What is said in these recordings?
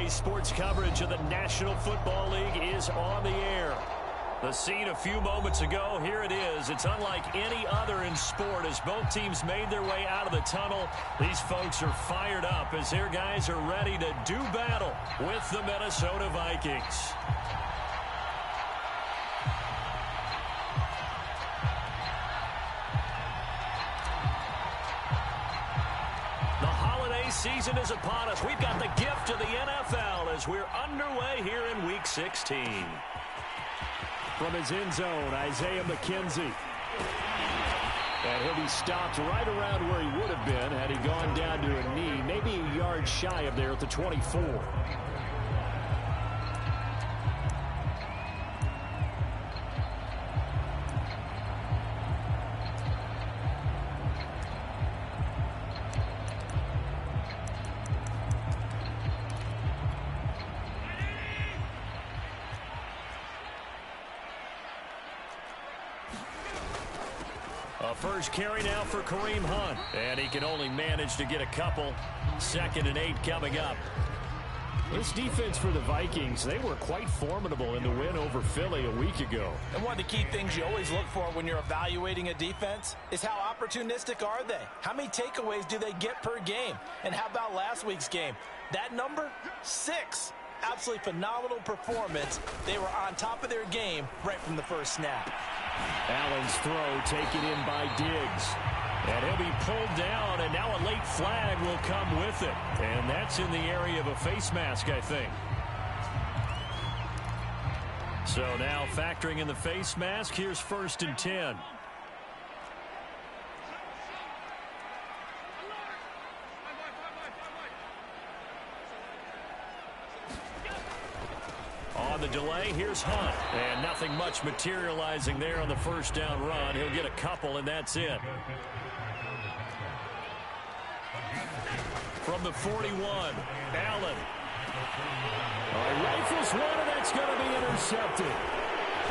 NBC Sports coverage of the National Football League is on the air. The scene a few moments ago, here it is. It's unlike any other in sport as both teams made their way out of the tunnel. These folks are fired up as their guys are ready to do battle with the Minnesota Vikings. Season is upon us. We've got the gift of the NFL as we're underway here in Week 16. From his end zone, Isaiah McKenzie. And he'll be stopped right around where he would have been had he gone down to a knee, maybe a yard shy of there at the 24. First carry now for Kareem Hunt. And he can only manage to get a couple. 2nd and 8 coming up. This defense for the Vikings, they were quite formidable in the win over Philly a week ago. And one of the key things you always look for when you're evaluating a defense is how opportunistic are they? How many takeaways do they get per game? And how about last week's game? That number, 6. Absolutely phenomenal performance. They were on top of their game right from the first snap. Allen's throw taken in by Diggs. And he'll be pulled down, and now a late flag will come with it. And that's in the area of a face mask, I think. So now factoring in the face mask, here's 1st and 10. On the delay, here's Hunt. And nothing much materializing there on the first down run. He'll get a couple, and that's it. From the 41, Allen. Rifles one, and that's going to be intercepted.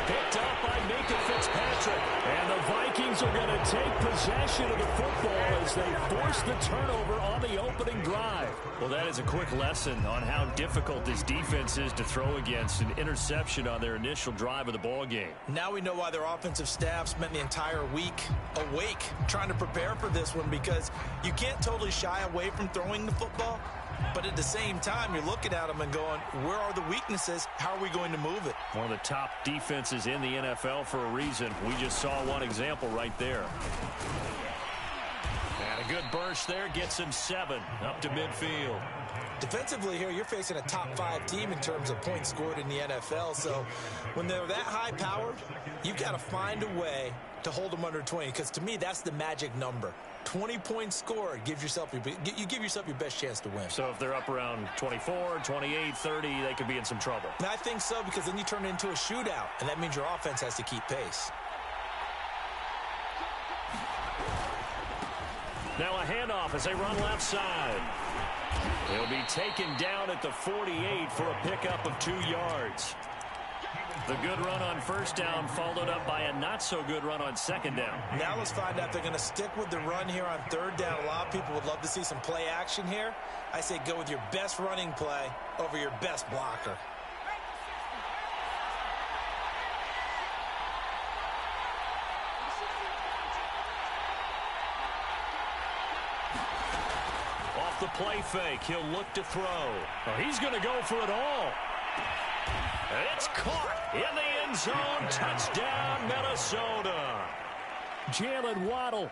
Picked up by Minka Fitzpatrick. And the Vikings are going to take possession of the football as they force the turnover on the opening drive. Well, that is a quick lesson on how difficult this defense is to throw against. An interception on their initial drive of the ball game. Now we know why their offensive staff spent the entire week awake trying to prepare for this one, because you can't totally shy away from throwing the football. But at the same time, you're looking at them and going, where are the weaknesses? How are we going to move it? One of the top defenses in the NFL for a reason. We just saw one example right there. And a good burst there gets him 7 up to midfield. Defensively here, you're facing a top 5 team in terms of points scored in the NFL. So when they're that high-powered, you've got to find a way to hold them under 20, because to me, that's the magic number. 20 points scored gives yourself you give yourself your best chance to win. So if they're up around 24, 28, 30, they could be in some trouble. And I think so, because then you turn it into a shootout, and that means your offense has to keep pace. Now a handoff as they run left side. He'll be taken down at the 48 for a pickup of 2 yards. The good run on first down followed up by a not-so-good run on second down. Now let's find out if they're going to stick with the run here on third down. A lot of people would love to see some play action here. I say go with your best running play over your best blocker. Off the play fake, he'll look to throw. Oh, he's going to go for it all. It's caught in the end zone. Touchdown, Minnesota. Jalen Waddle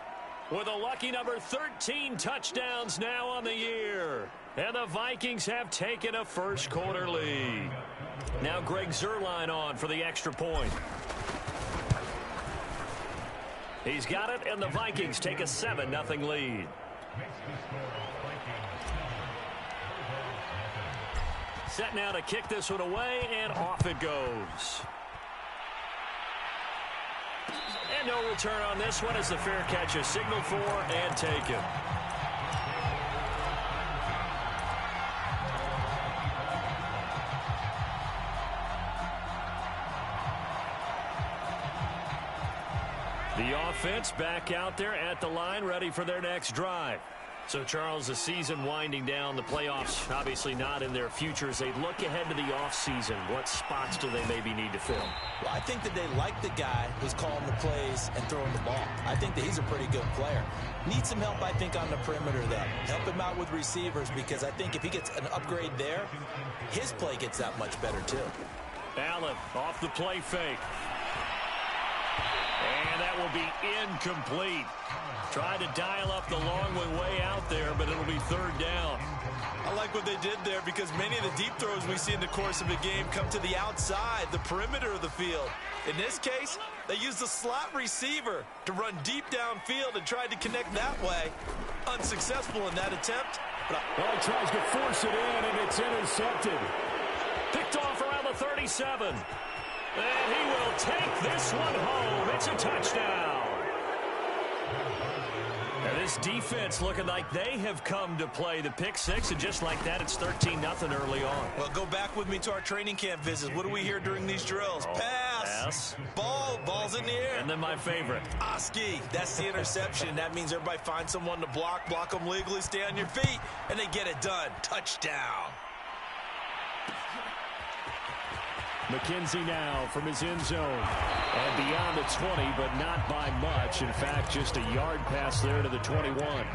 with a lucky number 13 touchdowns now on the year. And the Vikings have taken a first quarter lead. Now Greg Zuerlein on for the extra point. He's got it, and the Vikings take a 7-0 lead. Set now to kick this one away, and off it goes. And no return on this one as the fair catch is signaled for and taken. The offense back out there at the line, ready for their next drive. So, Charles, the season winding down, the playoffs obviously not in their future. As they look ahead to the offseason, what spots do they maybe need to fill? Well, I think that they like the guy who's calling the plays and throwing the ball. I think that he's a pretty good player. Needs some help, I think, on the perimeter, though. Help him out with receivers, because I think if he gets an upgrade there, his play gets that much better, too. Allen off the play fake. And that will be incomplete. Tried to dial up the long way out there, but it'll be third down. I like what they did there, because many of the deep throws we see in the course of a game come to the outside, the perimeter of the field. In this case, they used the slot receiver to run deep downfield and tried to connect that way. Unsuccessful in that attempt. Well, he tries to force it in, and it's intercepted. Picked off around the 37. And he will take this one home. It's a touchdown. And this defense looking like they have come to play the pick six, and just like that, it's 13-0 early on. Well, go back with me to our training camp visits. What do we hear during these drills? Pass. Ball's in the air. And then my favorite. Oski, that's the interception. That means everybody finds someone to block them legally, stay on your feet, and they get it done. Touchdown. McKenzie now from his end zone. And beyond the 20, but not by much. In fact, just a yard pass there to the 21.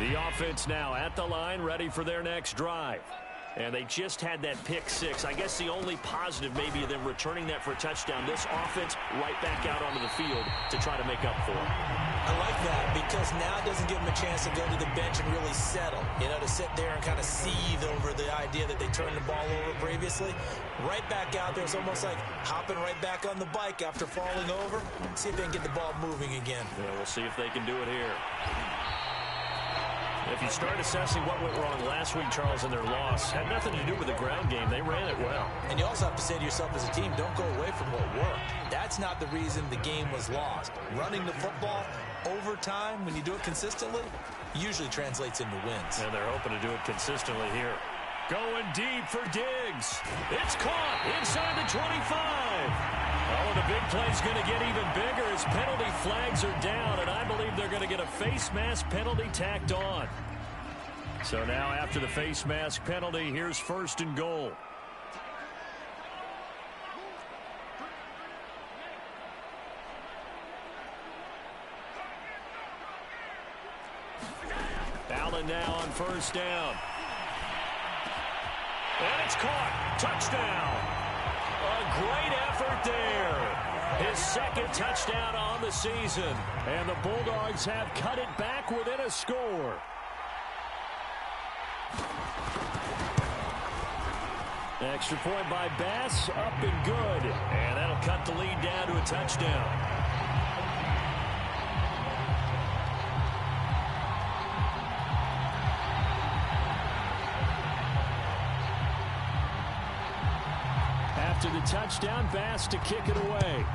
The offense now at the line, ready for their next drive. And they just had that pick six. I guess the only positive maybe of them returning that for a touchdown. This offense right back out onto the field to try to make up for it. I like that, because now it doesn't give them a chance to go to the bench and really settle. You know, to sit there and kind of seethe over the idea that they turned the ball over previously. Right back out there. It's almost like hopping right back on the bike after falling over. See if they can get the ball moving again. Yeah, we'll see if they can do it here. If you start assessing what went wrong last week, Charles, in their loss, had nothing to do with the ground game. They ran it well. And you also have to say to yourself as a team, don't go away from what worked. That's not the reason the game was lost. Running the football over time, when you do it consistently, usually translates into wins. And they're hoping to do it consistently here. Going deep for Diggs. It's caught inside the 25. Oh, and the big play's going to get even bigger as penalty flags are down, and I believe they're going to get a face mask penalty tacked on. So now after the face mask penalty, here's first and goal. Allen now on first down. And it's caught. Touchdown. A great effort there. His second touchdown on the season. And the Bulldogs have cut it back within a score. Extra point by Bass, up and good. And that'll cut the lead down to a touchdown. After the touchdown, Bass to kick it away.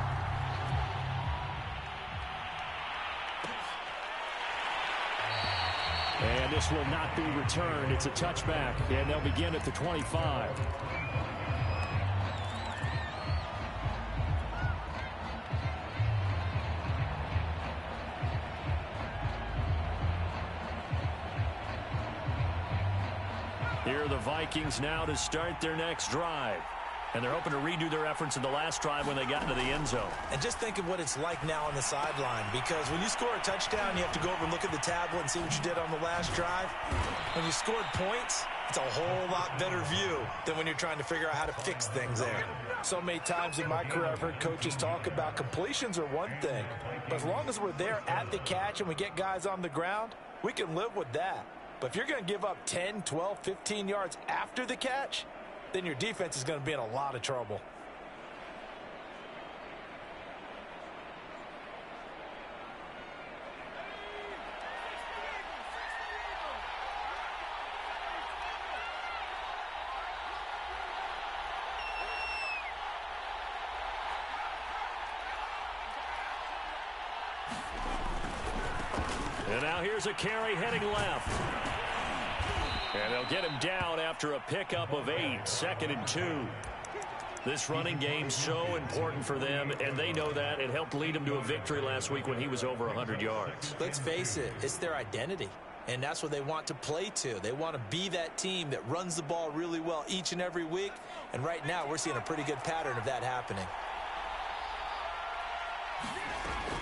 And this will not be returned. It's a touchback, and they'll begin at the 25. Here are the Vikings now to start their next drive. And they're hoping to redo their efforts in the last drive when they got into the end zone. And just think of what it's like now on the sideline, because when you score a touchdown, you have to go over and look at the tablet and see what you did on the last drive. When you scored points, it's a whole lot better view than when you're trying to figure out how to fix things there. So many times in my career, I've heard coaches talk about completions are one thing, but as long as we're there at the catch and we get guys on the ground, we can live with that. But if you're going to give up 10, 12, 15 yards after the catch, then your defense is going to be in a lot of trouble. And now here's a carry heading left. And they'll get him down after a pickup of 8, 2nd and 2. This running game's so important for them, and they know that. It helped lead them to a victory last week when he was over 100 yards. Let's face it, it's their identity, and that's what they want to play to. They want to be that team that runs the ball really well each and every week, and right now we're seeing a pretty good pattern of that happening.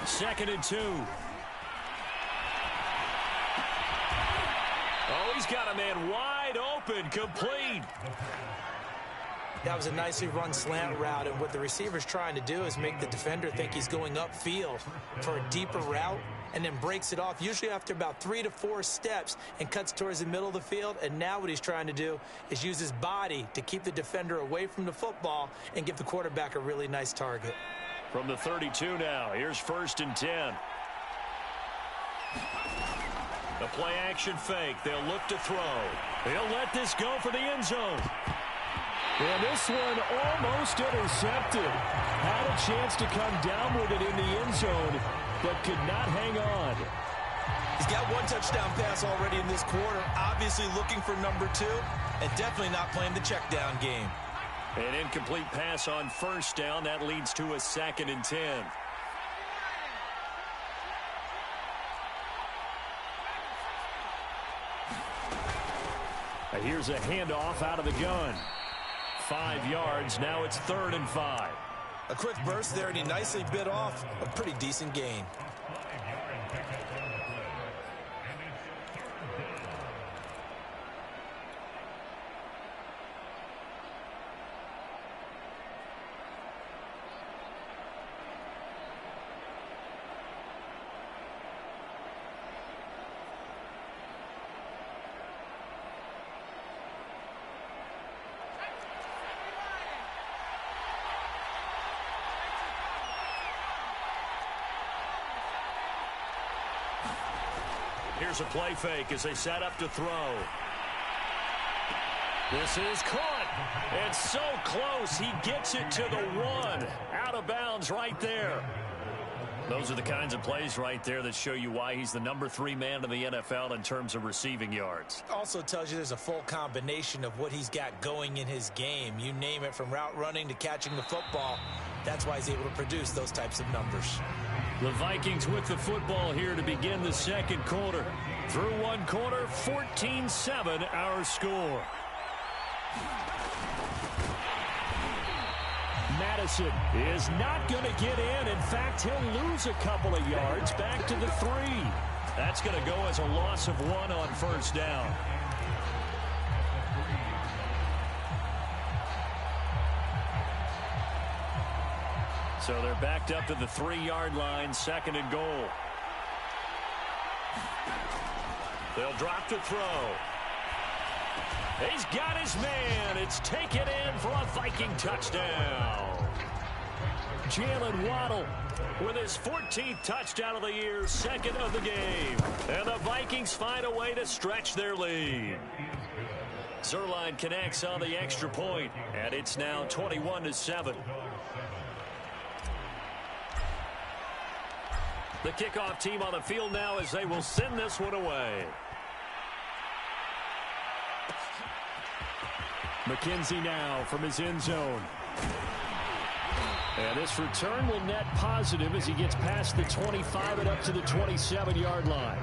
2nd and 2. Oh, he's got a man wide open, complete. That was a nicely run slant route, and what the receiver's trying to do is make the defender think he's going upfield for a deeper route and then breaks it off, usually after about 3 to 4 steps, and cuts towards the middle of the field. And now what he's trying to do is use his body to keep the defender away from the football and give the quarterback a really nice target. From the 32 now, here's 1st and 10. The play-action fake. They'll look to throw. They'll let this go for the end zone. And this one almost intercepted. Had a chance to come down with it in the end zone, but could not hang on. He's got 1 touchdown pass already in this quarter, obviously looking for number 2, and definitely not playing the check down game. An incomplete pass on 1st down. That leads to a 2nd and 10. Here's a handoff out of the gun. 5 yards. Now it's 3rd and 5. A quick burst there, and he nicely bit off a pretty decent gain. Here's a play fake as they set up to throw. This is caught. It's so close. He gets it to the 1. Out of bounds right there. Those are the kinds of plays right there that show you why he's the number 3 man in the NFL in terms of receiving yards. Also tells you there's a full combination of what he's got going in his game. You name it, from route running to catching the football. That's why he's able to produce those types of numbers. The Vikings with the football here to begin the 2nd quarter. Through 1 quarter, 14-7 our score. Madison is not going to get in. In fact, he'll lose a couple of yards back to the 3. That's going to go as a loss of 1 on 1st down. So they're backed up to the 3-yard line, 2nd and goal. They'll drop to throw. He's got his man. It's taken in for a Viking touchdown. Jalen Waddle with his 14th touchdown of the year, 2nd of the game. And the Vikings find a way to stretch their lead. Zerline connects on the extra point, and it's now 21-7. The kickoff team on the field now as they will send this one away. McKenzie now from his end zone. And this return will net positive as he gets past the 25 and up to the 27-yard line.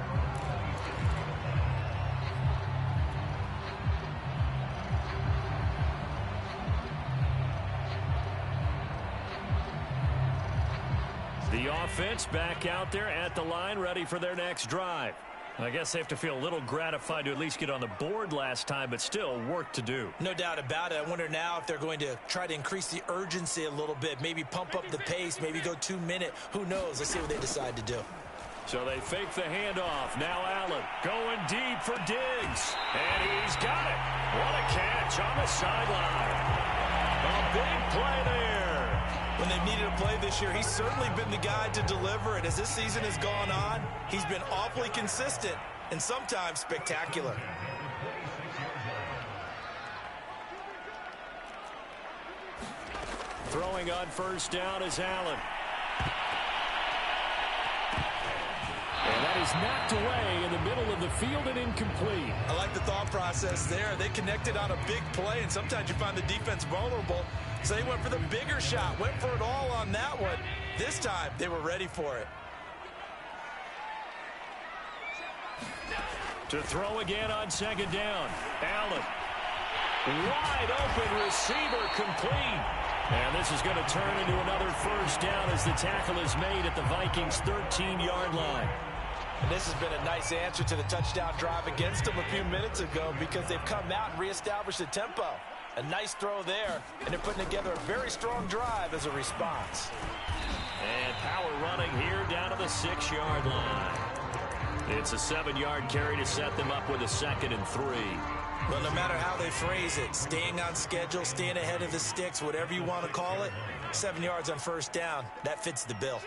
The offense back out there at the line, ready for their next drive. I guess they have to feel a little gratified to at least get on the board last time, but still work to do. No doubt about it. I wonder now if they're going to try to increase the urgency a little bit, maybe pump up the pace, maybe go 2-minute. Who knows? Let's see what they decide to do. So they fake the handoff. Now Allen going deep for Diggs. And he's got it. What a catch on the sideline. A big play there. When they've needed a play this year, he's certainly been the guy to deliver it. As this season has gone on, he's been awfully consistent and sometimes spectacular. Throwing on 1st down is Allen. And That is knocked away in the middle of the field and incomplete. I like the thought process there. They connected on a big play, and sometimes you find the defense vulnerable. So they went for the bigger shot, went for it all on that one. This time, they were ready for it. To throw again on second down. Allen. Wide open receiver complete. And this is going to turn into another first down as the tackle is made at the Vikings' 13-yard line. And this has been a nice answer to the touchdown drive against them a few minutes ago because they've come out and reestablished the tempo. A nice throw there, and they're putting together a very strong drive as a response. And power running here down to the 6-yard line. It's a 7-yard carry to set them up with a 2nd and 3. But no matter how they phrase it, staying on schedule, staying ahead of the sticks, whatever you want to call it, 7 yards on first down, that fits the bill.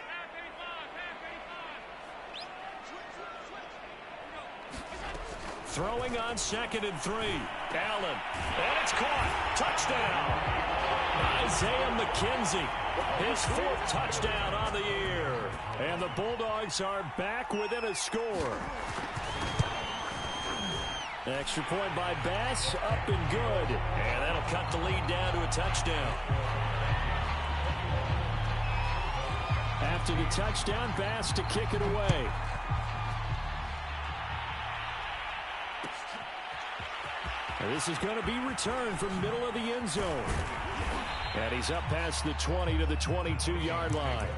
Throwing on 2nd and 3. Allen. And it's caught. Touchdown. Isaiah McKenzie. His 4th touchdown on the year. And the Bulldogs are back within a score. Extra point by Bass, up and good. And that'll cut the lead down to a touchdown. After the touchdown, Bass to kick it away. This is going to be returned from middle of the end zone. And he's up past the 20 to the 22-yard line.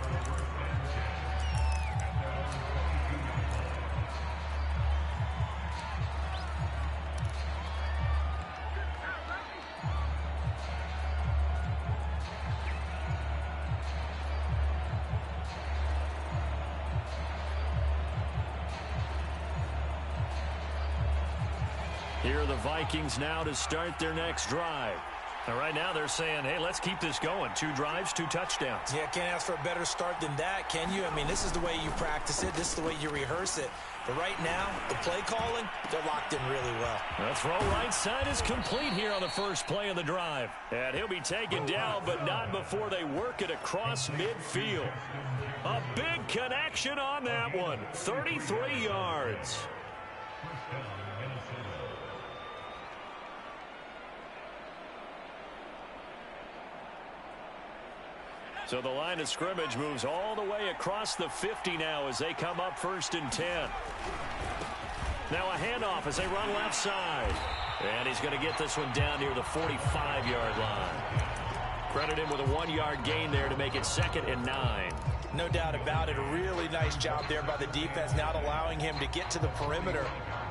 Here are the Vikings now to start their next drive. And right now they're saying, hey, let's keep this going. 2 drives, 2 touchdowns. Yeah, can't ask for a better start than that, can you? I mean, this is the way you practice it. This is the way you rehearse it. But right now, the play calling, they're locked in really well. The throw right side is complete here on the first play of the drive. And he'll be taken down, but not before they work it across midfield. A big connection on that one. 33 yards. So the line of scrimmage moves all the way across the 50 now as they come up 1st and 10. Now a handoff as they run left side. And he's going to get this one down near the 45-yard line. Credit him with a 1-yard gain there to make it 2nd and 9. No doubt about it. A really nice job there by the defense, not allowing him to get to the perimeter.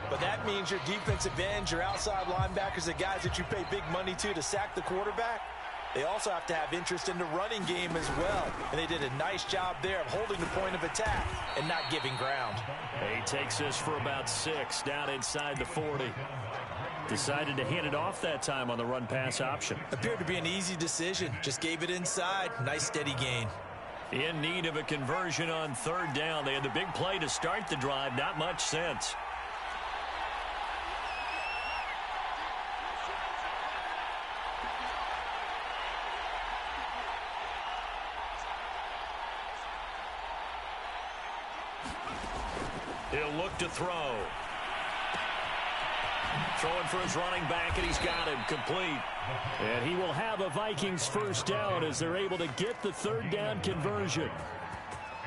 But that means your defensive ends, your outside linebackers, the guys that you pay big money to sack the quarterback, they also have to have interest in the running game as well. And they did a nice job there of holding the point of attack and not giving ground. He takes this for about 6 down inside the 40. Decided to hand it off that time on the run-pass option. Appeared to be an easy decision. Just gave it inside. Nice steady gain. In need of a conversion on 3rd down. They had the big play to start the drive. Not much sense. He'll look to throw. Throwing for his running back, and he's got him complete. And he will have a Vikings first down as they're able to get the 3rd down conversion.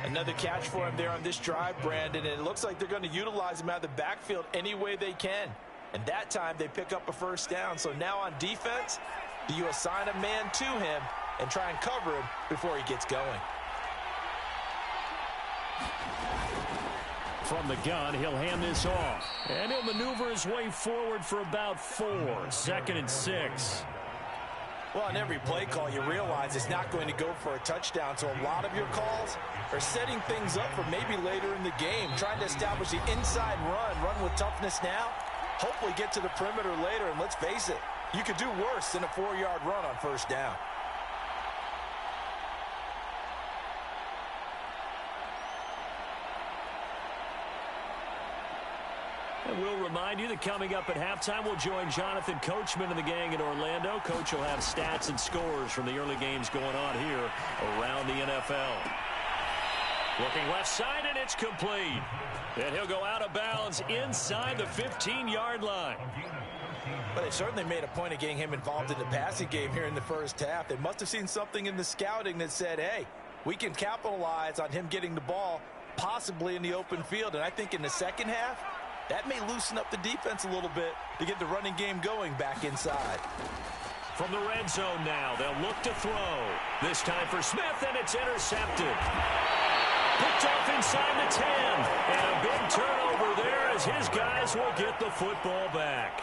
Another catch for him there on this drive, Brandon, and it looks like they're going to utilize him out of the backfield any way they can. And that time they pick up a first down. So now on defense, do you assign a man to him and try and cover him before he gets going? From the gun, he'll hand this off. And he'll maneuver his way forward for about 4. 2nd and 6. Well, on every play call, you realize it's not going to go for a touchdown. So a lot of your calls are setting things up for maybe later in the game, trying to establish the inside run with toughness now, hopefully get to the perimeter later. And let's face it, you could do worse than a 4-yard run on first down. And we'll remind you that coming up at halftime, we'll join Jonathan Coachman and the gang in Orlando. Coach will have stats and scores from the early games going on here around the NFL. Looking left side, and it's complete. And he'll go out of bounds inside the 15-yard line. But they certainly made a point of getting him involved in the passing game here in the first half. They must have seen something in the scouting that said, hey, we can capitalize on him getting the ball possibly in the open field. And I think in the second half, that may loosen up the defense a little bit to get the running game going back inside. From the red zone now, they'll look to throw. This time for Smith, and it's intercepted. Picked off inside the 10. And a big turnover there as his guys will get the football back.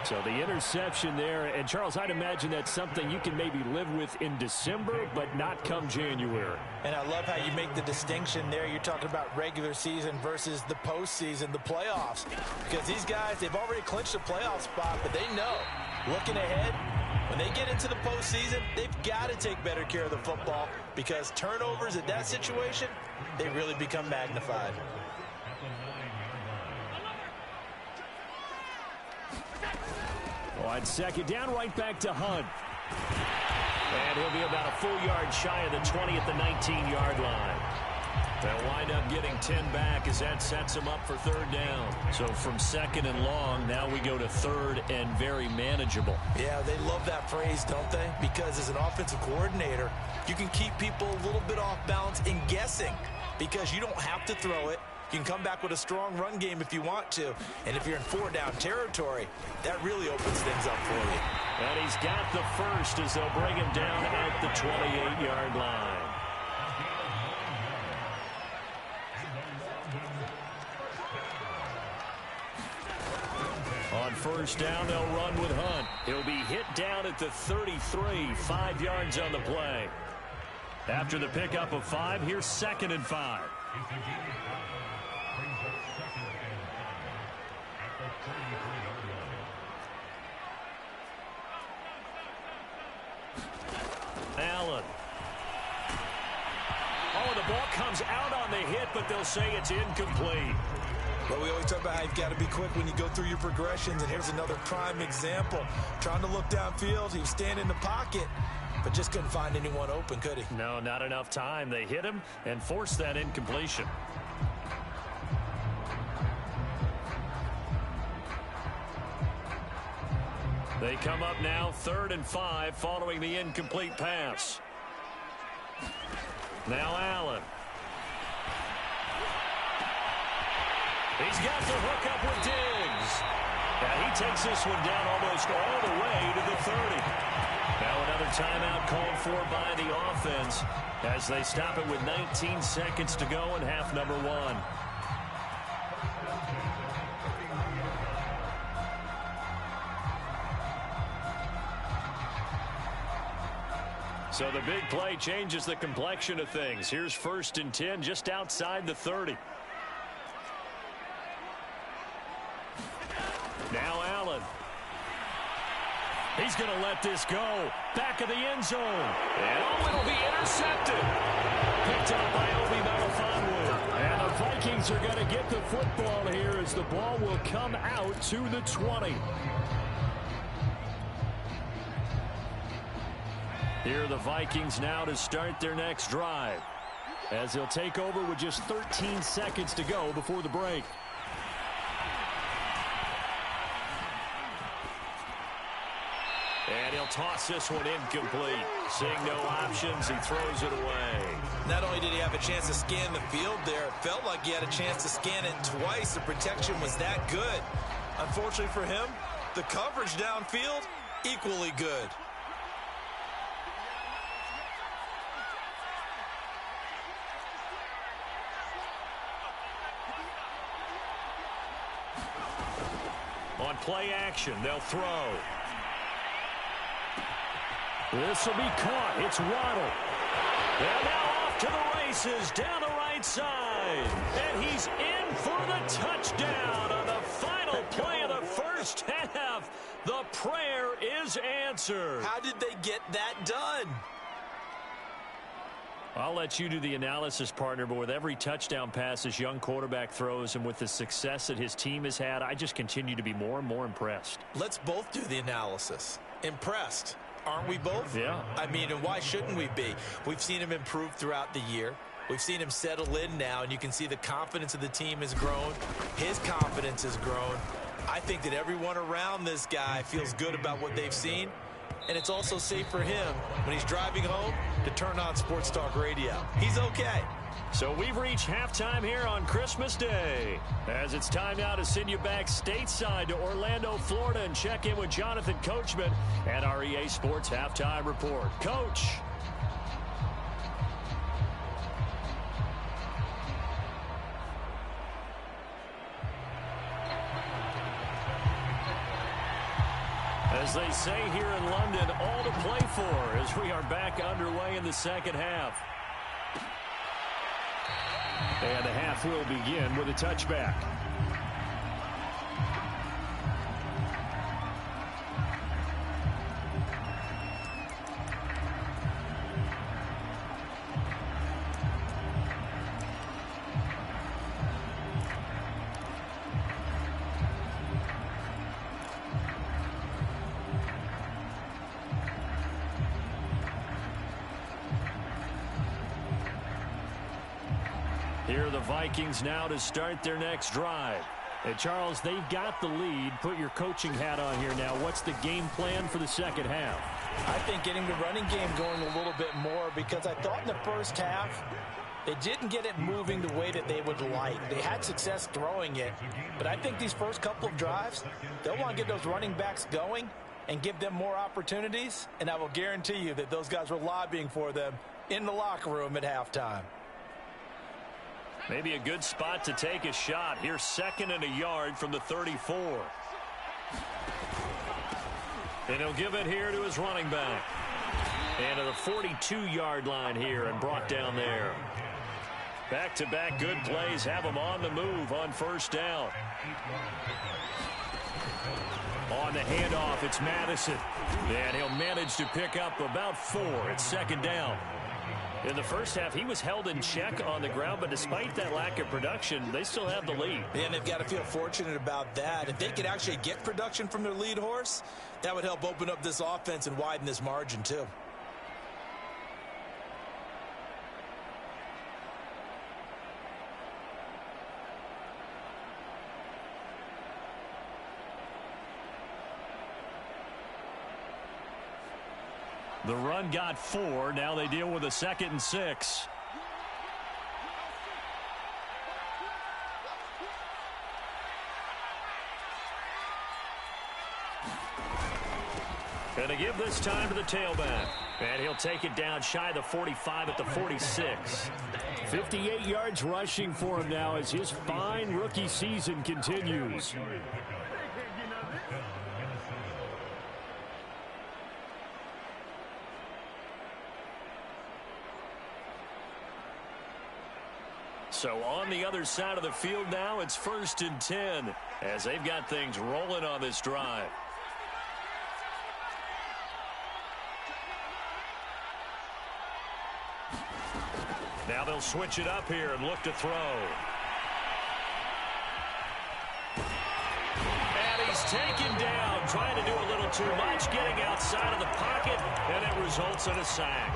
So the interception there, and Charles, I'd imagine that's something you can maybe live with in December, but not come January. And I love how you make the distinction there. You're talking about regular season versus the postseason, the playoffs. Because these guys, they've already clinched a playoff spot, but they know, looking ahead, when they get into the postseason, they've got to take better care of the football because turnovers at that situation, they really become magnified. On second down, right back to Hunt. And he'll be about a full yard shy of the 20 at the 19-yard line. They'll wind up getting 10 back as that sets them up for third down. So from second and long, now we go to third and very manageable. Yeah, they love that phrase, don't they? Because as an offensive coordinator, you can keep people a little bit off balance and guessing because you don't have to throw it. You can come back with a strong run game if you want to. And if you're in four-down territory, that really opens things up for you. And he's got the first as they'll bring him down at the 28-yard line. On first down, they'll run with Hunt. He'll be hit down at the 33, 5 yards on the play. After the pickup of 5, here's 2nd and 5. Allen. Oh, the ball comes out on the hit, but they'll say it's incomplete. But we always talk about how you've got to be quick when you go through your progressions, and here's another prime example. Trying to look downfield, he was standing in the pocket, but just couldn't find anyone open, could he? No, not enough time. They hit him and forced that incompletion. They come up now 3rd and 5 following the incomplete pass. Now Allen. He's got the hook up with Diggs. And he takes this one down almost all the way to the 30. Now another timeout called for by the offense as they stop it with 19 seconds to go in half number 1. So the big play changes the complexion of things. Here's 1st and 10 just outside the 30. Now Allen. He's going to let this go. Back of the end zone. And oh, it'll be intercepted. Picked up by Obi Melifonwu. And the Vikings are going to get the football here as the ball will come out to the 20. Here are the Vikings now to start their next drive, as they'll take over with just 13 seconds to go before the break. And he'll toss this one incomplete. Seeing no options, he throws it away. Not only did he have a chance to scan the field there, it felt like he had a chance to scan it twice. The protection was that good. Unfortunately for him, the coverage downfield, equally good. On play action, they'll throw. This will be caught. It's Waddle. And now off to the races down the right side. And he's in for the touchdown on the final play of the first half. The prayer is answered. How did they get that done? I'll let you do the analysis, partner, but with every touchdown pass this young quarterback throws and with the success that his team has had, I just continue to be more and more impressed. Let's both do the analysis. Impressed. Aren't we both? Yeah. I mean, and why shouldn't we be? We've seen him improve throughout the year. We've seen him settle in now, and you can see the confidence of the team has grown. His confidence has grown. I think that everyone around this guy feels good about what they've seen, and it's also safe for him when he's driving home to turn on Sports Talk Radio. He's okay. So we've reached halftime here on Christmas Day, as it's time now to send you back stateside to Orlando, Florida, and check in with Jonathan Coachman and our EA Sports Halftime Report. Coach. As they say here in London, all to play for as we are back underway in the second half. And the half will begin with a touchback. Here are the Vikings now to start their next drive. And Charles, they've got the lead. Put your coaching hat on here now. What's the game plan for the second half? I think getting the running game going a little bit more, because I thought in the first half they didn't get it moving the way that they would like. They had success throwing it, but I think these first couple of drives, they'll want to get those running backs going and give them more opportunities, and I will guarantee you that those guys were lobbying for them in the locker room at halftime. Maybe a good spot to take a shot. Here's 2nd and a yard from the 34. And he'll give it here to his running back. And to the 42-yard line here and brought down there. Back-to-back good plays have him on the move on first down. On the handoff, it's Madison. And he'll manage to pick up about 4. It's 2nd down. In the first half, he was held in check on the ground, but despite that lack of production, they still have the lead. And they've got to feel fortunate about that. If they could actually get production from their lead horse, that would help open up this offense and widen this margin too. The run got 4. Now they deal with a 2nd and 6. And to give this time to the tailback. And he'll take it down shy of the 45 at the 46. 58 yards rushing for him now as his fine rookie season continues. So on the other side of the field now, it's 1st and 10 as they've got things rolling on this drive. Now they'll switch it up here and look to throw. And he's taken down, trying to do a little too much, getting outside of the pocket, and it results in a sack.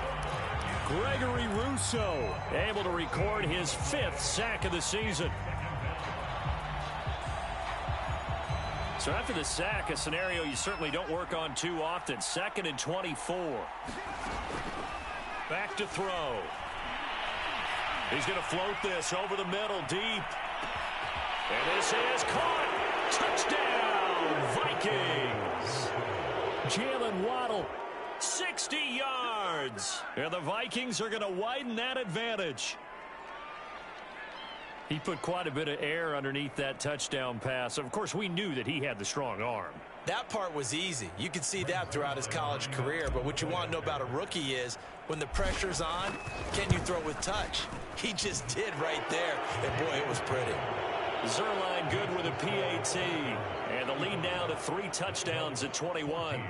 Gregory Rousseau able to record his 5th sack of the season. So after the sack, a scenario you certainly don't work on too often. 2nd and 24. Back to throw. He's going to float this over the middle deep. And this is caught. Touchdown, Vikings. Jalen Waddle. 60 yards. And the Vikings are going to widen that advantage. He put quite a bit of air underneath that touchdown pass. Of course, we knew that he had the strong arm. That part was easy. You could see that throughout his college career. But what you want to know about a rookie is when the pressure's on, can you throw with touch? He just did right there. And, boy, it was pretty. Zerline good with a PAT. And the lead now to 3 touchdowns at 21.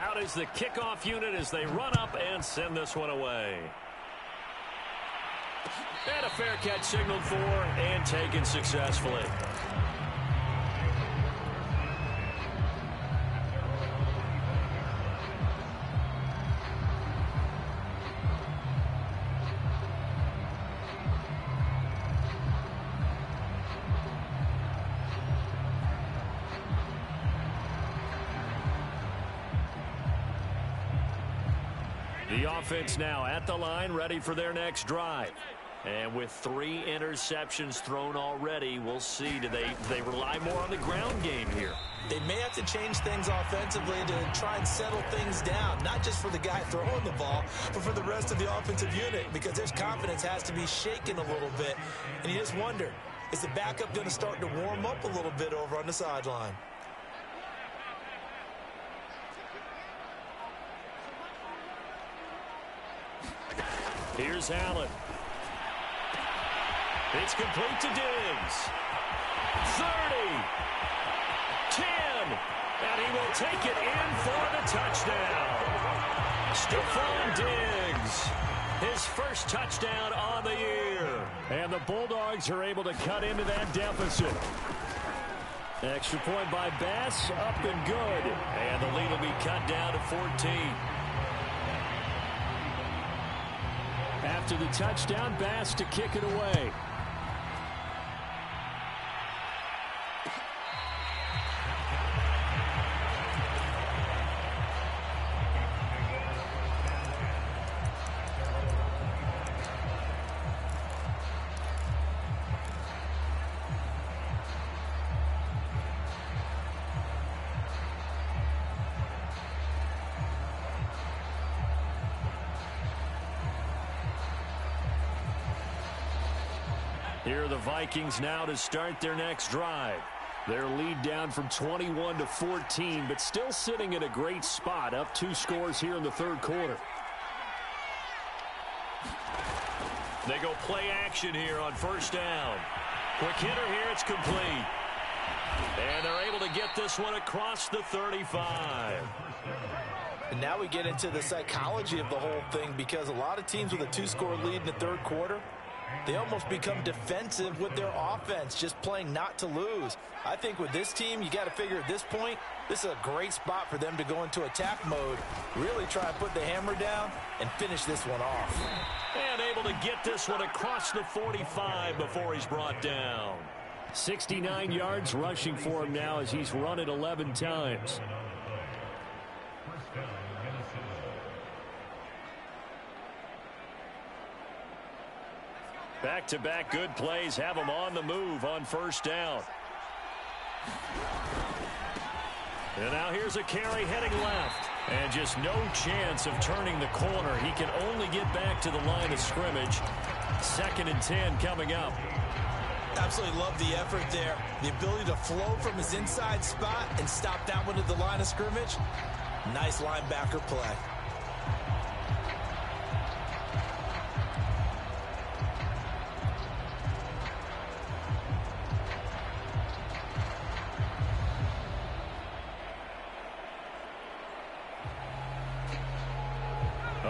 Out is the kickoff unit as they run up and send this one away. And a fair catch signaled for and taken successfully. The offense now at the line, ready for their next drive. And with 3 interceptions thrown already, we'll see. Do they rely more on the ground game here? They may have to change things offensively to try and settle things down, not just for the guy throwing the ball, but for the rest of the offensive unit, because their confidence has to be shaken a little bit. And you just wonder, is the backup going to start to warm up a little bit over on the sideline? Here's Allen. It's complete to Diggs. 30. 10. And he will take it in for the touchdown. Stephon Diggs. His first touchdown on the year. And the Bulldogs are able to cut into that deficit. Extra point by Bass, up and good. And the lead will be cut down to 14. After the touchdown, Bass to kick it away. Here are the Vikings now to start their next drive. Their lead down from 21 to 14, but still sitting in a great spot, up 2 scores here in the third quarter. They go play action here on first down. Quick hitter here, it's complete. And they're able to get this one across the 35. And now we get into the psychology of the whole thing, because a lot of teams with a 2-score lead in the third quarter, they almost become defensive with their offense, just playing not to lose. I think with this team, you got to figure at this point, this is a great spot for them to go into attack mode, really try and put the hammer down and finish this one off. And able to get this one across the 45 before he's brought down. 69 yards rushing for him now as he's run it 11 times. Back-to-back good plays have him on the move on first down. And now here's a carry heading left. And just no chance of turning the corner. He can only get back to the line of scrimmage. 2nd and 10 coming up. Absolutely love the effort there. The ability to flow from his inside spot and stop that one at the line of scrimmage. Nice linebacker play.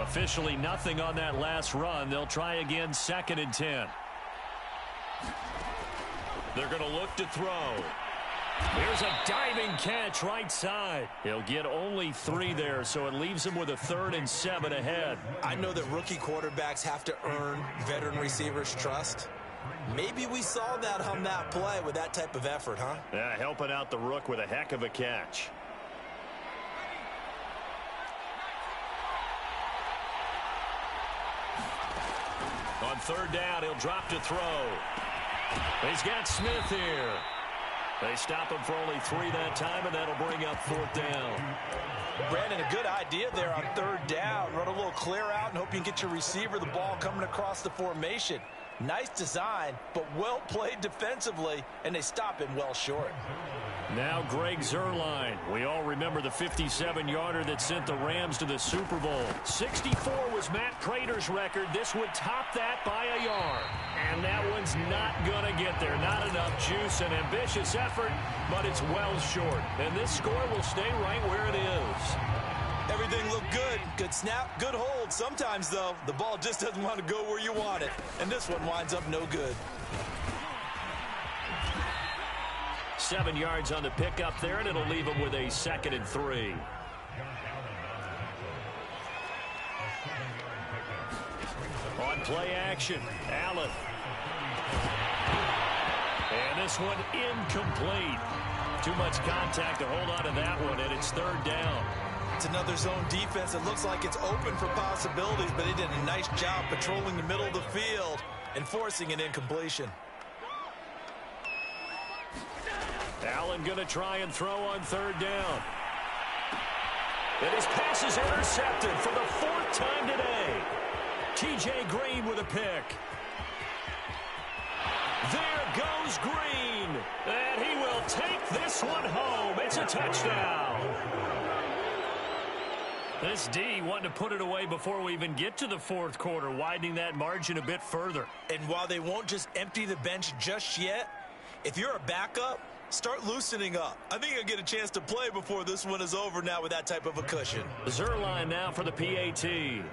Officially nothing on that last run. They'll try again 2nd and 10. They're going to look to throw. There's a diving catch right side. He'll get only 3 there, so it leaves him with a 3rd and 7 ahead. I know that rookie quarterbacks have to earn veteran receivers' trust. Maybe we saw that on that play with that type of effort, huh? Yeah, helping out the rook with a heck of a catch. On 3rd down, he'll drop to throw. He's got Smith here. They stop him for only 3 that time, and that'll bring up 4th down. Brandon, a good idea there on 3rd down. Run a little clear out and hope you can get your receiver the ball coming across the formation. Nice design, but well played defensively, and they stop him well short. Now Greg Zuerlein. We all remember the 57-yarder that sent the Rams to the Super Bowl. 64 was Matt Prater's record. This would top that by a yard. And that one's not going to get there. Not enough juice. An ambitious effort, but it's well short. And this score will stay right where it is. Everything looked good. Good snap, good hold. Sometimes, though, the ball just doesn't want to go where you want it. And this one winds up no good. 7 yards on the pickup there, and it'll leave him with a 2nd and 3. On play action, Allen. And this one incomplete. Too much contact to hold on to that one, and it's 3rd down. It's another zone defense. It looks like it's open for possibilities, but they did a nice job patrolling the middle of the field and forcing an incompletion. Allen going to try and throw on third down. And his pass is intercepted for the fourth time today. T.J. Green with a pick. There goes Green. And he will take this one home. It's a touchdown. This D wanting to put it away before we even get to the fourth quarter, widening that margin a bit further. And while they won't just empty the bench just yet, if you're a backup, start loosening up. I think you'll get a chance to play before this one is over now with that type of a cushion. Zerline now for the PAT. And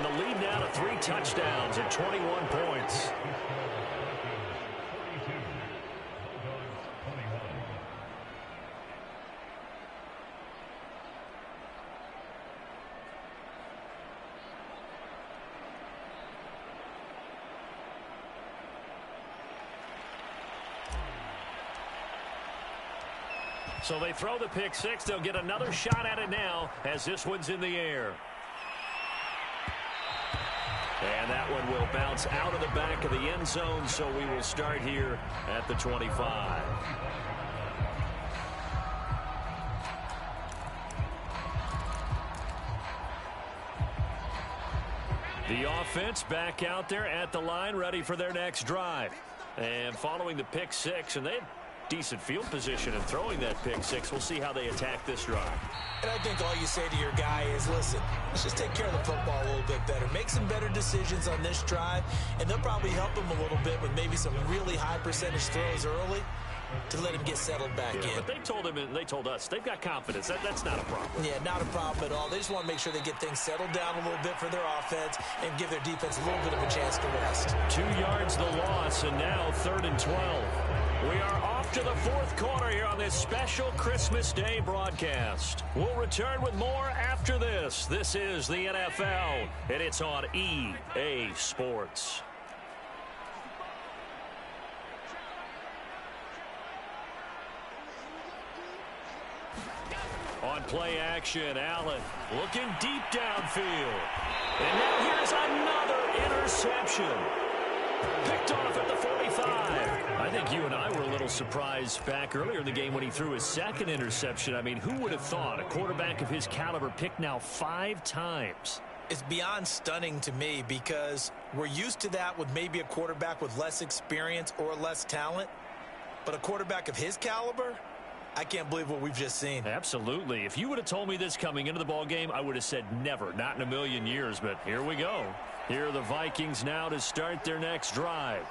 the lead now to 3 touchdowns and 21 points. So they throw the pick six. They'll get another shot at it now as this one's in the air. And that one will bounce out of the back of the end zone, so we will start here at the 25. The offense back out there at the line, ready for their next drive. And following the pick six, and they had decent field position and throwing that pick six. We'll see how they attack this drive. And I think all you say to your guy is, listen, let's just take care of the football a little bit better. Make some better decisions on this drive, and they'll probably help him a little bit with maybe some really high percentage throws early to let him get settled back in. But they told him and they told us they've got confidence. That's not a problem. Yeah, not a problem at all. They just want to make sure they get things settled down a little bit for their offense and give their defense a little bit of a chance to rest. 2 yards the loss, and now 3rd and 12. We are off to the fourth quarter here on this special Christmas Day broadcast. We'll return with more after this. This is the NFL, and it's on EA Sports. On play action, Allen looking deep downfield. And now here's another interception. Picked off at the 45. I think you and I were a little surprised back earlier in the game when he threw his second interception. I mean, who would have thought a quarterback of his caliber picked now 5 times? It's beyond stunning to me because we're used to that with maybe a quarterback with less experience or less talent. But a quarterback of his caliber, I can't believe what we've just seen. Absolutely. If you would have told me this coming into the ball game, I would have said never, not in a million years. But here we go. Here are the Vikings now to start their next drive.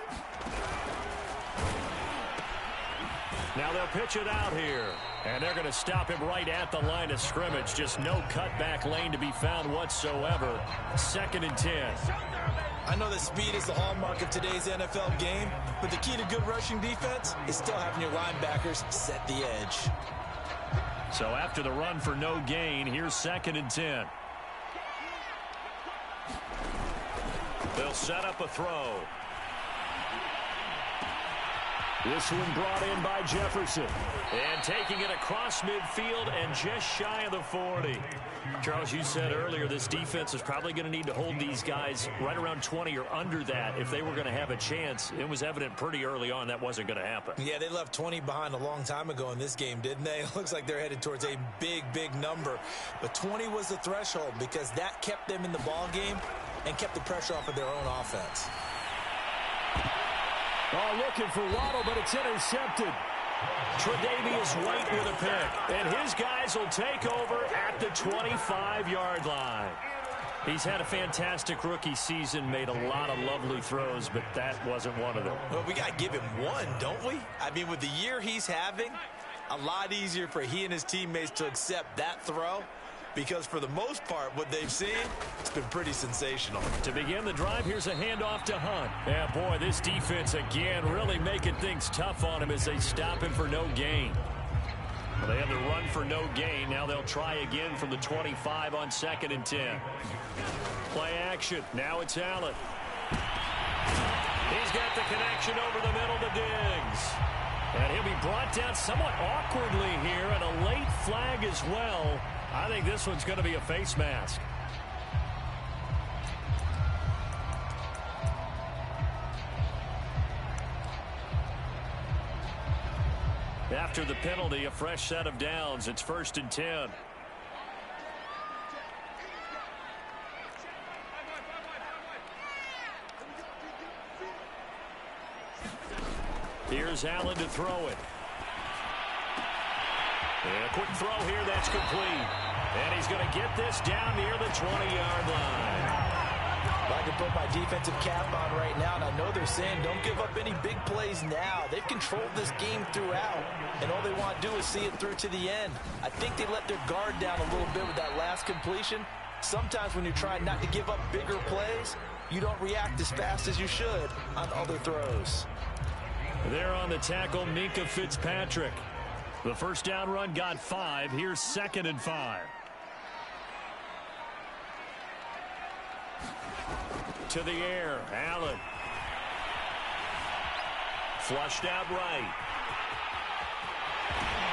Now they'll pitch it out here. And they're going to stop him right at the line of scrimmage. Just no cutback lane to be found whatsoever. 2nd and 10. I know that speed is the hallmark of today's NFL game, but the key to good rushing defense is still having your linebackers set the edge. So after the run for no gain, here's 2nd and 10. They'll set up a throw. This one brought in by Jefferson. And taking it across midfield and just shy of the 40. Charles, you said earlier this defense is probably going to need to hold these guys right around 20 or under that if they were going to have a chance. It was evident pretty early on that wasn't going to happen. Yeah, they left 20 behind a long time ago in this game, didn't they? It looks like they're headed towards a big, big number. But 20 was the threshold because that kept them in the ball game and kept the pressure off of their own offense. Oh, looking for Waddle, but it's intercepted. Tre'Davious White with a pick. And his guys will take over at the 25-yard line. He's had a fantastic rookie season, made a lot of lovely throws, but that wasn't one of them. Well, we got to give him one, don't we? I mean, with the year he's having, a lot easier for he and his teammates to accept that throw. Because for the most part, what they've seen, it's been pretty sensational. To begin the drive, here's a handoff to Hunt. Yeah, boy, this defense again really making things tough on him as they stop him for no gain. Well, they have the run for no gain. Now they'll try again from the 25 on 2nd and 10. Play action. Now it's Allen. He's got the connection over the middle to Diggs. And he'll be brought down somewhat awkwardly here, and a late flag as well. I think this one's going to be a face mask. After the penalty, a fresh set of downs. It's 1st and 10. Here's Allen to throw it. And a quick throw here, that's complete. And he's going to get this down near the 20-yard line. I can put my defensive cap on right now, and I know they're saying don't give up any big plays now. They've controlled this game throughout, and all they want to do is see it through to the end. I think they let their guard down a little bit with that last completion. Sometimes when you're trying not to give up bigger plays, you don't react as fast as you should on other throws. There on the tackle, Minkah Fitzpatrick. The first down run got 5. Here's 2nd and 5. To the air, Allen. Flushed out right.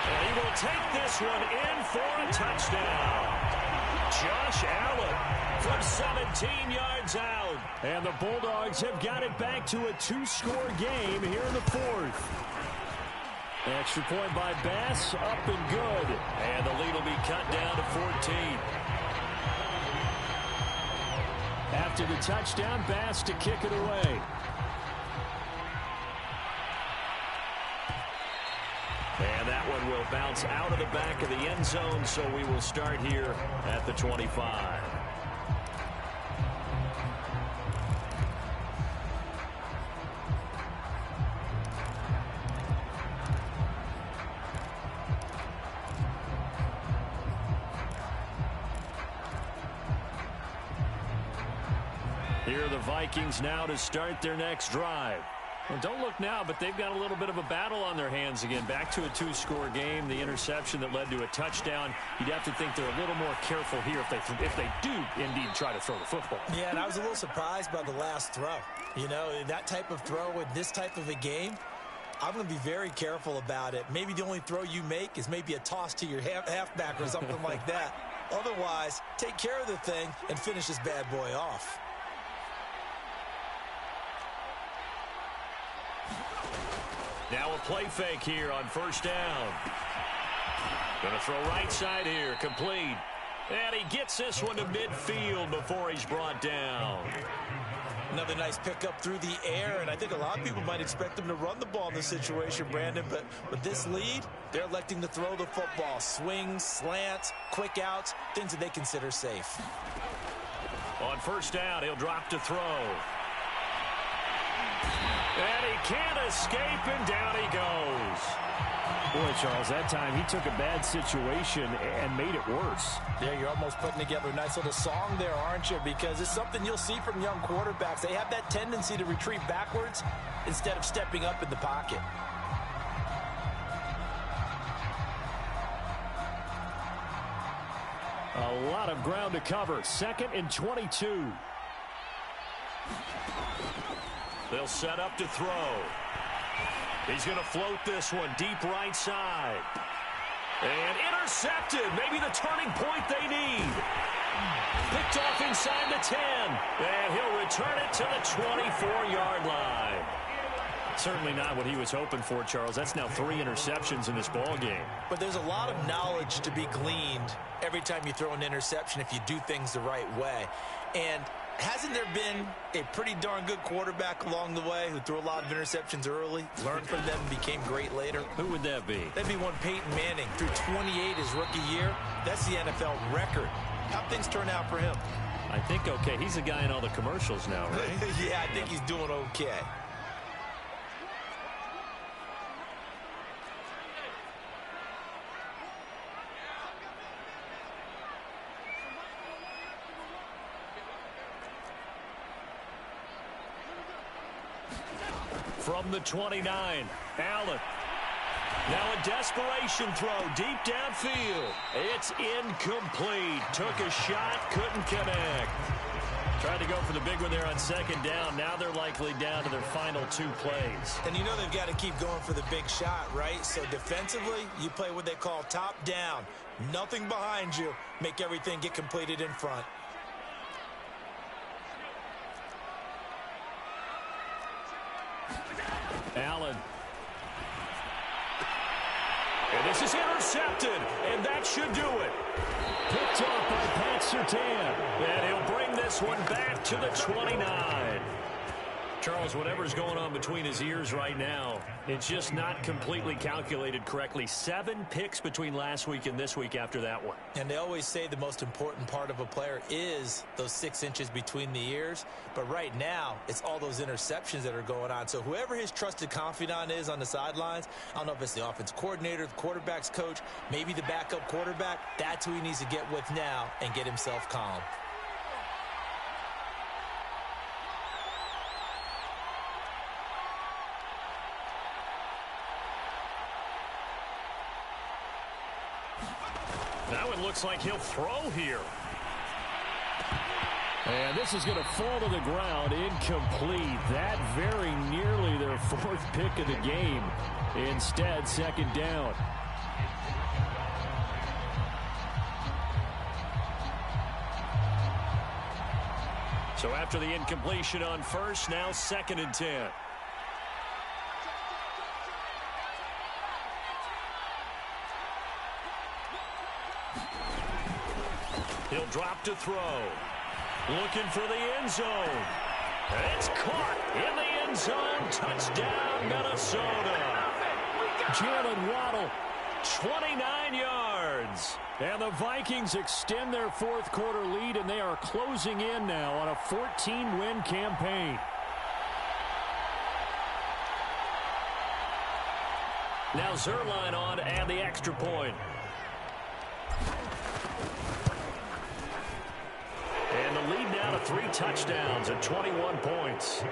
And he will take this one in for a touchdown. Josh Allen from 17 yards out. And the Bulldogs have got it back to a 2-score game here in the 4th. Extra point by Bass, up and good. And the lead will be cut down to 14. After the touchdown, Bass to kick it away. And that one will bounce out of the back of the end zone, so we will start here at the 25. Here are the Vikings now to start their next drive. Well, don't look now, but they've got a little bit of a battle on their hands again. Back to a 2-score game. The interception that led to a touchdown. You'd have to think they're a little more careful here if they do indeed try to throw the football. Yeah, and I was a little surprised by the last throw. You know, that type of throw in this type of a game, I'm going to be very careful about it. Maybe the only throw you make is maybe a toss to your halfback or something like that. Otherwise, take care of the thing and finish this bad boy off. Now a play fake here on first down. Going to throw right side here, complete. And he gets this one to midfield before he's brought down. Another nice pickup through the air, and I think a lot of people might expect him to run the ball in this situation, Brandon, but with this lead, they're electing to throw the football. Swings, slants, quick outs, things that they consider safe. On first down, he'll drop to throw. And he can't escape, and down he goes. Boy, Charles, that time he took a bad situation and made it worse. Yeah, you're almost putting together a nice little song there, aren't you? Because it's something you'll see from young quarterbacks. They have that tendency to retreat backwards instead of stepping up in the pocket. A lot of ground to cover. 2nd and 22. They'll set up to throw. He's going to float this one deep right side. And intercepted. Maybe the turning point they need. Picked off inside the 10. And he'll return it to the 24-yard line. Certainly not what he was hoping for, Charles. That's now 3 interceptions in this ball game. But there's a lot of knowledge to be gleaned every time you throw an interception if you do things the right way. And hasn't there been a pretty darn good quarterback along the way who threw a lot of interceptions early, learned from them, and became great later? Who would that be? That'd be one Peyton Manning. Threw 28 his rookie year. That's the NFL record. How'd things turn out for him? I think okay. He's a guy in all the commercials now, right? Yeah, I think he's doing okay. From the 29, Allen. Now a desperation throw deep downfield. It's incomplete. Took a shot, couldn't connect. Tried to go for the big one there on second down. Now they're likely down to their final 2 plays. And you know they've got to keep going for the big shot, right? So defensively, you play what they call top down. Nothing behind you. Make everything get completed in front. Allen. And this is intercepted, and that should do it. Picked off by Pat Surtain. And he'll bring this one back to the 29. Charles, whatever's going on between his ears right now, it's just not completely calculated correctly. 7 picks between last week and this week after that one. And they always say the most important part of a player is those 6 inches between the ears. But right now, it's all those interceptions that are going on. So whoever his trusted confidant is on the sidelines, I don't know if it's the offense coordinator, the quarterback's coach, maybe the backup quarterback, that's who he needs to get with now and get himself calm. That one looks like he'll throw here. And this is going to fall to the ground, incomplete. That very nearly their 4th pick of the game. Instead, second down. So after the incompletion on first, now 2nd and 10. He'll drop to throw. Looking for the end zone. It's caught in the end zone. Touchdown, Minnesota. Jalen Waddle. 29 yards. And the Vikings extend their 4th quarter lead, and they are closing in now on a 14-win campaign. Now Zerline on and the extra point. And the lead now to 3 touchdowns at 21 points.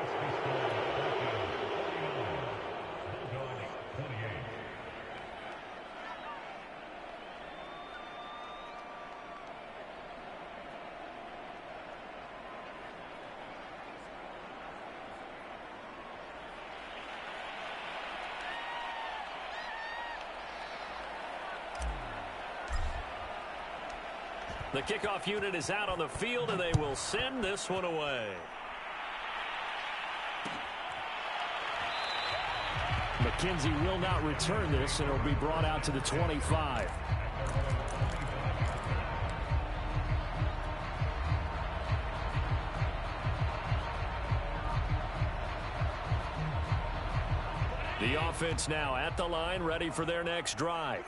The kickoff unit is out on the field, and they will send this one away. McKenzie will not return this, and it will be brought out to the 25. The offense now at the line, ready for their next drive.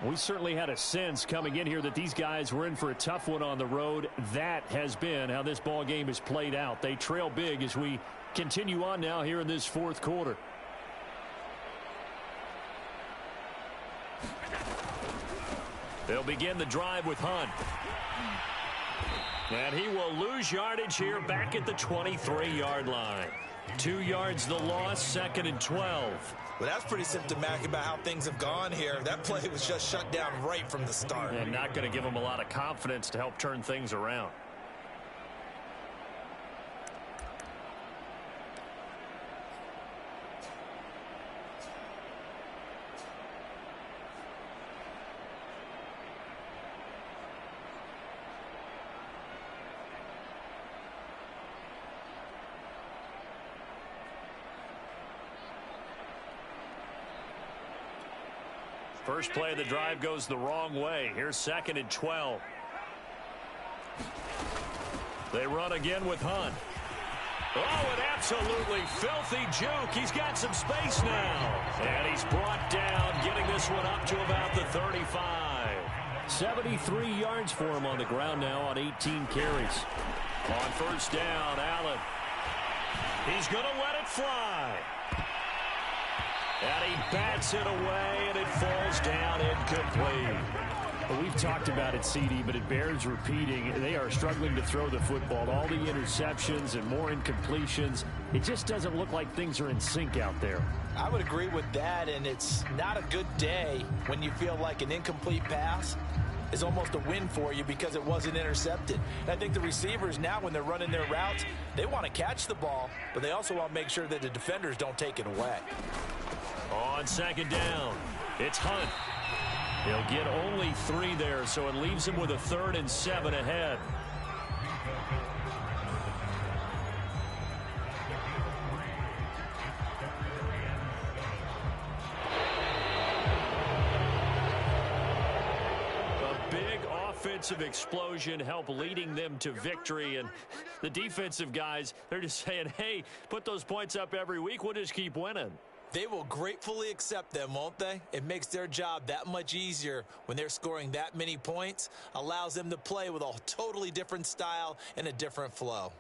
We certainly had a sense coming in here that these guys were in for a tough one on the road. That has been how this ball game has played out. They trail big as we continue on now here in this 4th quarter. They'll begin the drive with Hunt. And he will lose yardage here back at the 23-yard line. 2 yards the loss, 2nd and 12. Well, that's pretty symptomatic about how things have gone here. That play was just shut down right from the start. And not going to give them a lot of confidence to help turn things around. First play of the drive goes the wrong way. Here's 2nd and 12. They run again with Hunt. Oh, an absolutely filthy juke. He's got some space now. And he's brought down, getting this one up to about the 35. 73 yards for him on the ground now on 18 carries. On first down, Allen. He's going to let it fly. And he bats it away, and it falls down incomplete. Well, we've talked about it, CD, but it bears repeating. They are struggling to throw the football. All the interceptions and more incompletions. It just doesn't look like things are in sync out there. I would agree with that, and it's not a good day when you feel like an incomplete pass is almost a win for you because it wasn't intercepted. And I think the receivers now, when they're running their routes, they want to catch the ball, but they also want to make sure that the defenders don't take it away. On second down, it's Hunt. He'll get only 3 there, so it leaves him with a 3rd and 7 ahead. Offensive explosion help leading them to victory, and the defensive guys, they're just saying, hey, put those points up every week, we'll just keep winning. They will gratefully accept them, won't they? It makes their job that much easier when they're scoring that many points, allows them to play with a totally different style and a different flow.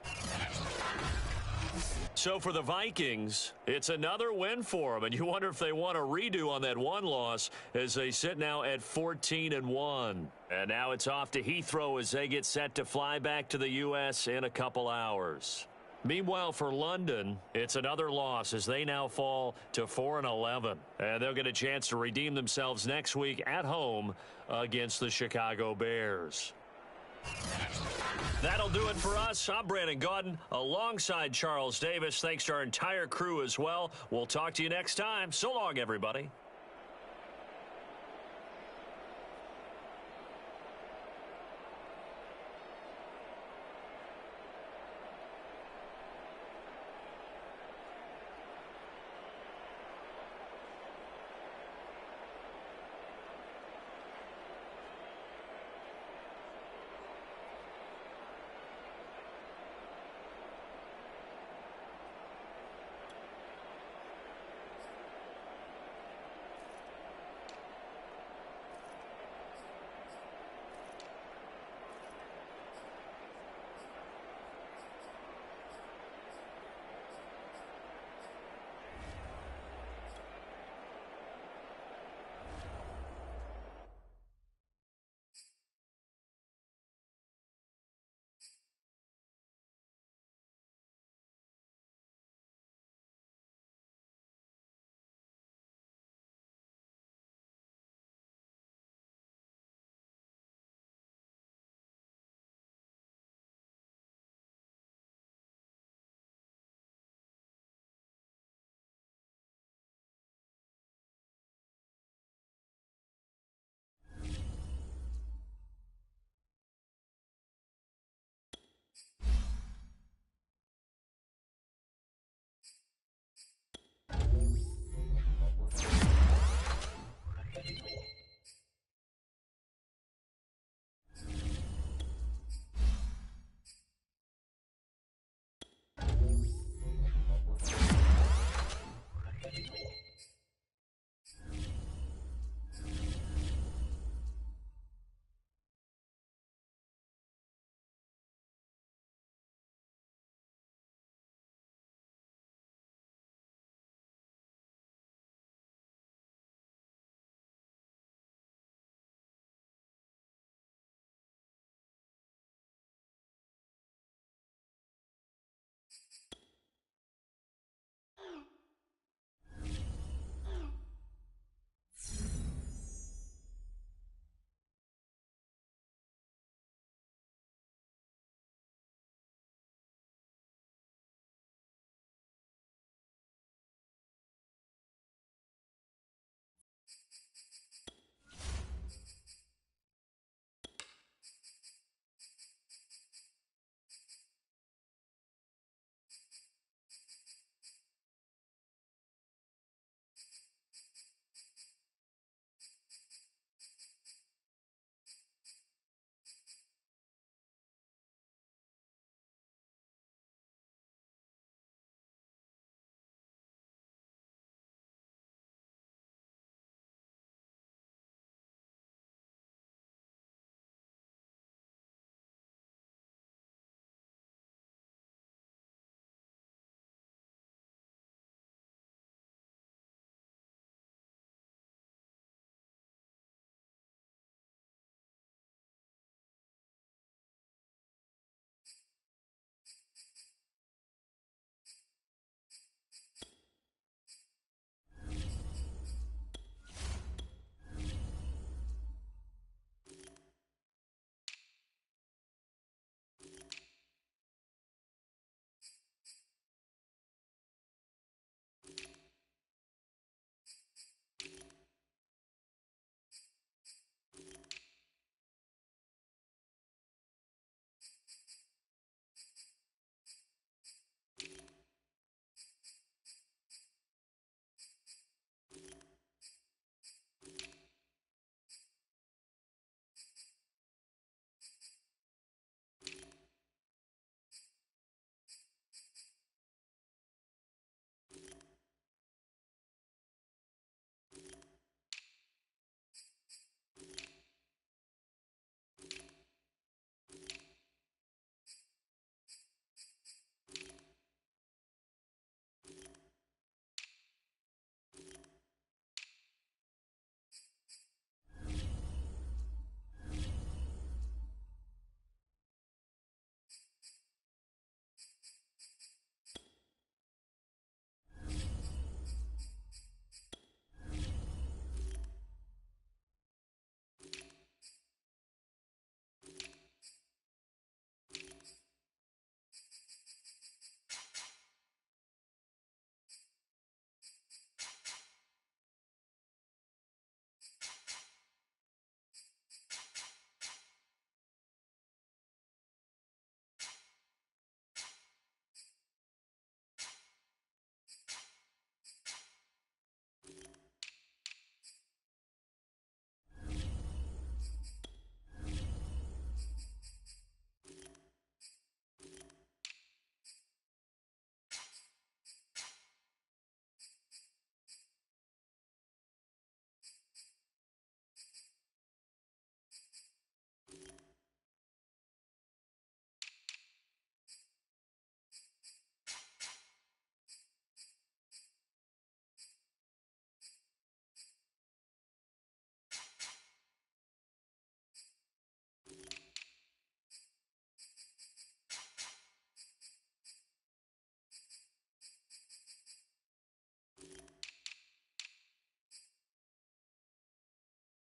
So for the Vikings, it's another win for them, and you wonder if they want a redo on that one loss as they sit now at 14-1. And now it's off to Heathrow as they get set to fly back to the U.S. in a couple hours. Meanwhile, for London, it's another loss as they now fall to 4-11. And they'll get a chance to redeem themselves next week at home against the Chicago Bears. That'll do it for us. I'm Brandon Gaudin alongside Charles Davis. Thanks to our entire crew as well. We'll talk to you next time. So long, everybody.